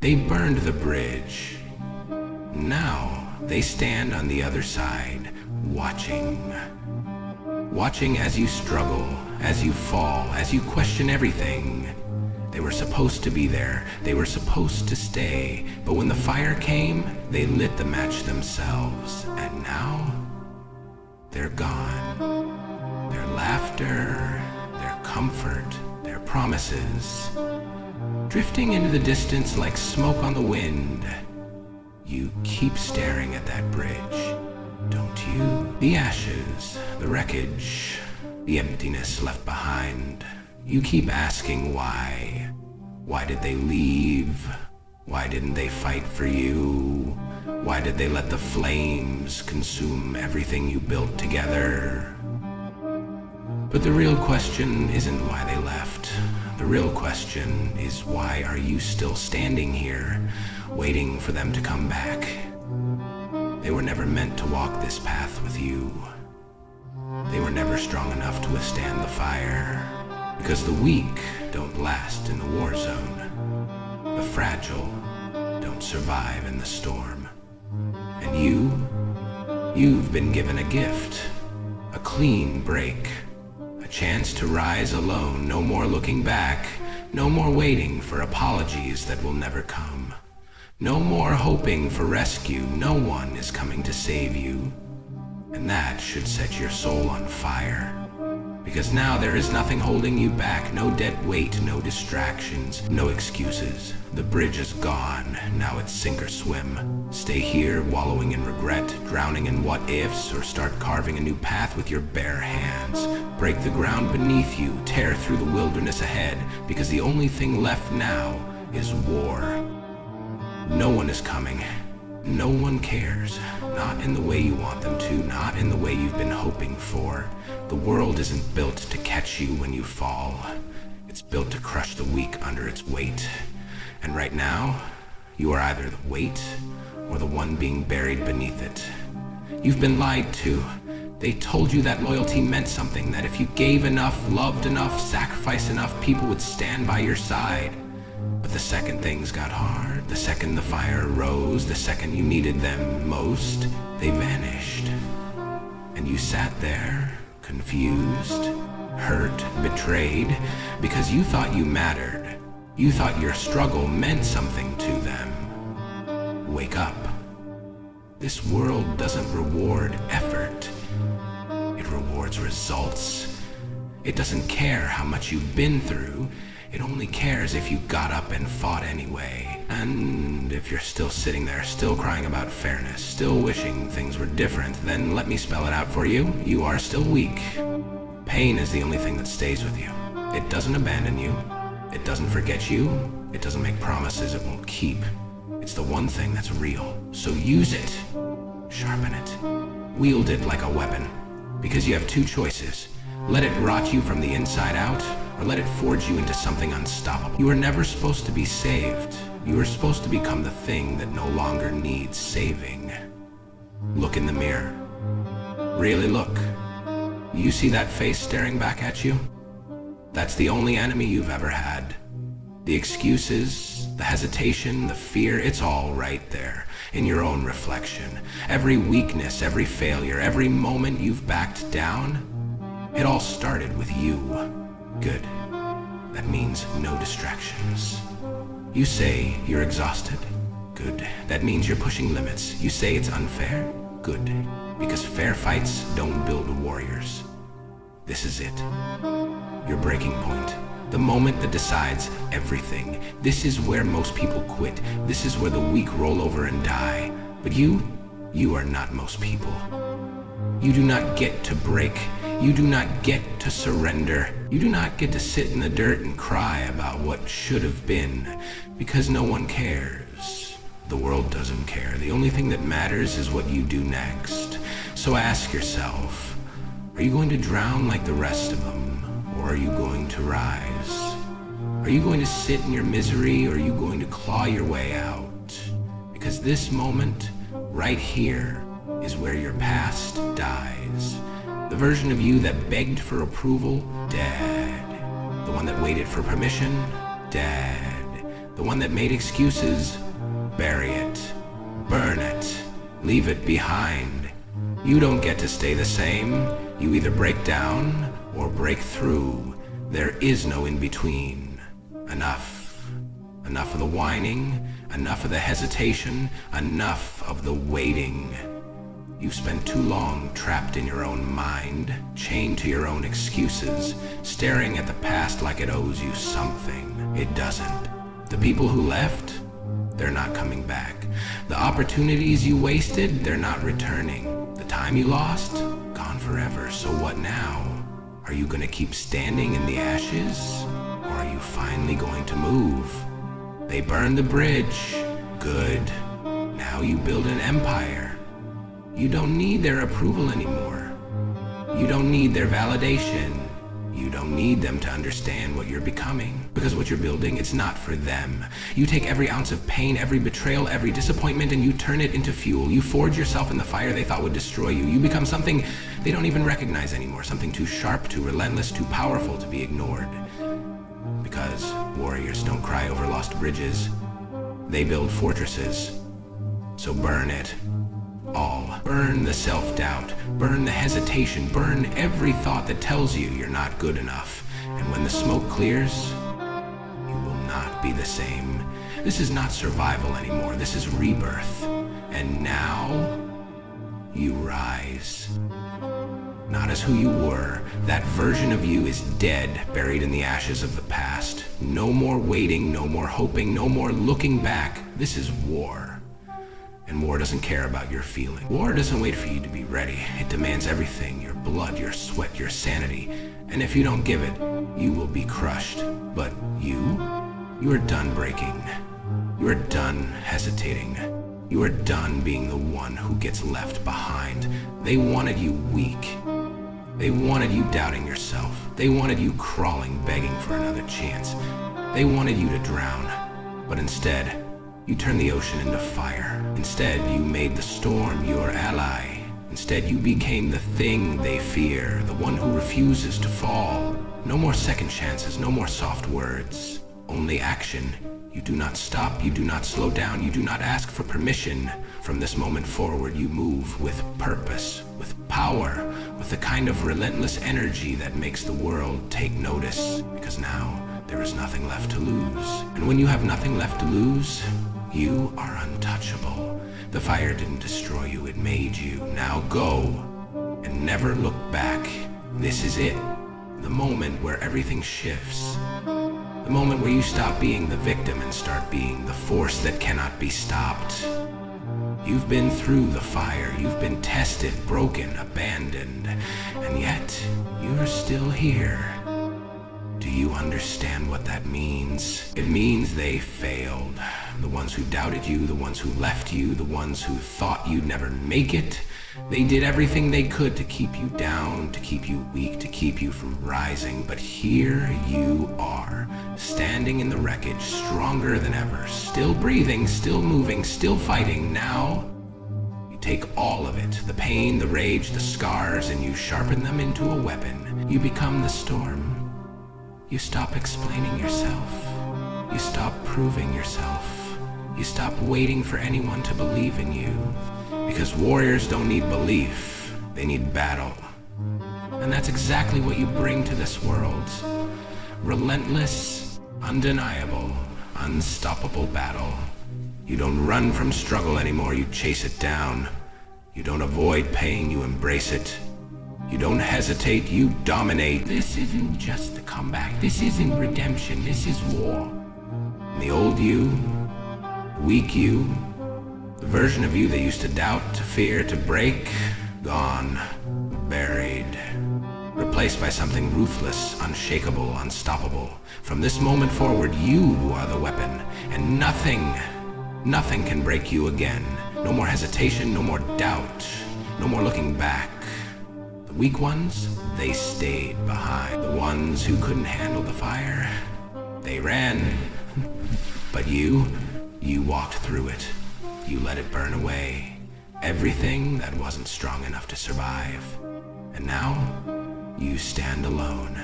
They burned the bridge. Now they stand on the other side, watching. Watching as you struggle, as you fall, as you question everything. They were supposed to be there. They were supposed to stay. But when the fire came, they lit the match themselves. And now, they're gone. Their laughter, their comfort, their promises, drifting into the distance like smoke on the wind. You keep staring at that bridge, don't you? The ashes, the wreckage, the emptiness left behind. You keep asking why. Why did they leave? Why didn't they fight for you? Why did they let the flames consume everything you built together? But the real question isn't why they left. The real question is, why are you still standing here, waiting for them to come back? They were never meant to walk this path with you. They were never strong enough to withstand the fire, because the weak don't last in the war zone. The fragile don't survive in the storm. And you've been given a gift, a clean break. A chance to rise alone, no more looking back, no more waiting for apologies that will never come. No more hoping for rescue, no one is coming to save you. And that should set your soul on fire. Because now there is nothing holding you back, no dead weight, no distractions, no excuses. The bridge is gone, now it's sink or swim. Stay here, wallowing in regret, drowning in what-ifs, or start carving a new path with your bare hands. Break the ground beneath you, tear through the wilderness ahead, because the only thing left now is war. No one is coming. No one cares. Not in the way you want them to, not in the way you've been hoping for. The world isn't built to catch you when you fall. It's built to crush the weak under its weight. And right now, you are either the weight or the one being buried beneath it. You've been lied to. They told you that loyalty meant something, that if you gave enough, loved enough, sacrificed enough, people would stand by your side. But the second things got hard, the second the fire rose, the second you needed them most, they vanished. And you sat there, confused, hurt, betrayed, because you thought you mattered. You thought your struggle meant something to them. Wake up. This world doesn't reward effort. It rewards results. It doesn't care how much you've been through. It only cares if you got up and fought anyway. And if you're still sitting there, still crying about fairness, still wishing things were different, then let me spell it out for you. You are still weak. Pain is the only thing that stays with you. It doesn't abandon you. It doesn't forget you. It doesn't make promises it won't keep. It's the one thing that's real. So use it. Sharpen it. Wield it like a weapon. Because you have two choices. Let it rot you from the inside out, or let it forge you into something unstoppable. You were never supposed to be saved. You were supposed to become the thing that no longer needs saving. Look in the mirror. Really look. You see that face staring back at you? That's the only enemy you've ever had. The excuses, the hesitation, the fear, it's all right there in your own reflection. Every weakness, every failure, every moment you've backed down, it all started with you. Good. That means no distractions. You say you're exhausted. Good. That means you're pushing limits. You say it's unfair. Good. Because fair fights don't build warriors. This is it. Your breaking point. The moment that decides everything. This is where most people quit. This is where the weak roll over and die. But you are not most people. You do not get to break. You do not get to surrender. You do not get to sit in the dirt and cry about what should have been, because no one cares. The world doesn't care. The only thing that matters is what you do next. So ask yourself, are you going to drown like the rest of them, or are you going to rise? Are you going to sit in your misery, or are you going to claw your way out? Because this moment, right here, is where your past dies. The version of you that begged for approval, dead. The one that waited for permission, dead. the one that made excuses, bury it, burn it, leave it behind. You don't get to stay the same. You either break down or break through. There is no in between. Enough. Enough of the whining, enough of the hesitation, enough of the waiting. You've spent too long trapped in your own mind, chained to your own excuses, staring at the past like it owes you something. It doesn't. The people who left, they're not coming back. The opportunities you wasted, they're not returning. The time you lost, gone forever. So what now? Are you going to keep standing in the ashes? Or are you finally going to move? They burned the bridge. Good. Now you build an empire. You don't need their approval anymore. You don't need their validation. You don't need them to understand what you're becoming. Because what you're building, it's not for them. You take every ounce of pain, every betrayal, every disappointment, and you turn it into fuel. You forge yourself in the fire they thought would destroy you. You become something they don't even recognize anymore. Something too sharp, too relentless, too powerful to be ignored. Because warriors don't cry over lost bridges. They build fortresses. So burn it. All. Burn the self-doubt, burn the hesitation, burn every thought that tells you you're not good enough. And when the smoke clears, you will not be the same. This is not survival anymore, this is rebirth. And now, you rise. Not as who you were. That version of you is dead, buried in the ashes of the past. No more waiting, no more hoping, no more looking back. This is war. And war doesn't care about your feeling. War doesn't wait for you to be ready. It demands everything, your blood, your sweat, your sanity. And if you don't give it, you will be crushed. But you are done breaking. You are done hesitating. You are done being the one who gets left behind. They wanted you weak. They wanted you doubting yourself. They wanted you crawling, begging for another chance. They wanted you to drown. But instead, you turned the ocean into fire. Instead, you made the storm your ally. Instead, you became the thing they fear, the one who refuses to fall. No more second chances, no more soft words. Only action. You do not stop, you do not slow down, you do not ask for permission. From this moment forward, you move with purpose, with power, with the kind of relentless energy that makes the world take notice. Because now, there is nothing left to lose. And when you have nothing left to lose, you are untouchable. The fire didn't destroy you, it made you. Now go, and never look back. This is it. The moment where everything shifts. The moment where you stop being the victim and start being the force that cannot be stopped. You've been through the fire, you've been tested, broken, abandoned, and yet you're still here. Do you understand what that means? It means they failed. The ones who doubted you, the ones who left you, the ones who thought you'd never make it. They did everything they could to keep you down, to keep you weak, to keep you from rising. But here you are, standing in the wreckage, stronger than ever, still breathing, still moving, still fighting. Now, you take all of it, the pain, the rage, the scars, and you sharpen them into a weapon. You become the storm. You stop explaining yourself. You stop proving yourself. You stop waiting for anyone to believe in you. Because warriors don't need belief, they need battle. And that's exactly what you bring to this world. Relentless, undeniable, unstoppable battle. You don't run from struggle anymore, you chase it down. You don't avoid pain, you embrace it. You don't hesitate, you dominate. This isn't just a comeback. This isn't redemption. This is war. And the old you, the weak you, the version of you that used to doubt, to fear, to break, gone, buried, replaced by something ruthless, unshakable, unstoppable. From this moment forward, you are the weapon, and nothing can break you again. No more hesitation, no more doubt, no more looking back. The weak ones, they stayed behind. The ones who couldn't handle the fire, they ran. But you walked through it. You let it burn away. Everything that wasn't strong enough to survive. And now, you stand alone.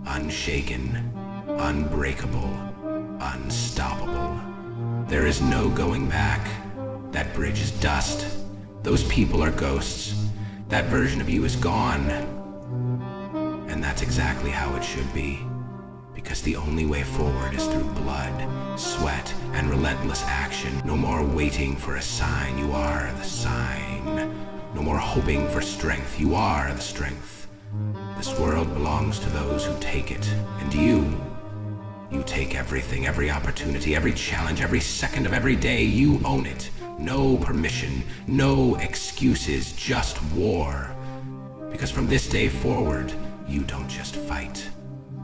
Unshaken, unbreakable, unstoppable. There is no going back. That bridge is dust. Those people are ghosts. That version of you is gone. And that's exactly how it should be. Because the only way forward is through blood, sweat, and relentless action. No more waiting for a sign. You are the sign. No more hoping for strength. You are the strength. This world belongs to those who take it. And you take everything, every opportunity, every challenge, every second of every day. You own it. No permission, no excuses, just war. Because from this day forward, you don't just fight.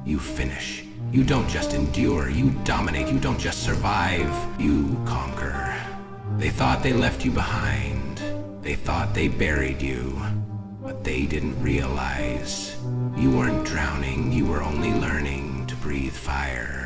You finish. You don't just endure. You dominate. You don't just survive. You conquer. They thought they left you behind. They thought they buried you. But they didn't realize you weren't drowning. You were only learning to breathe fire.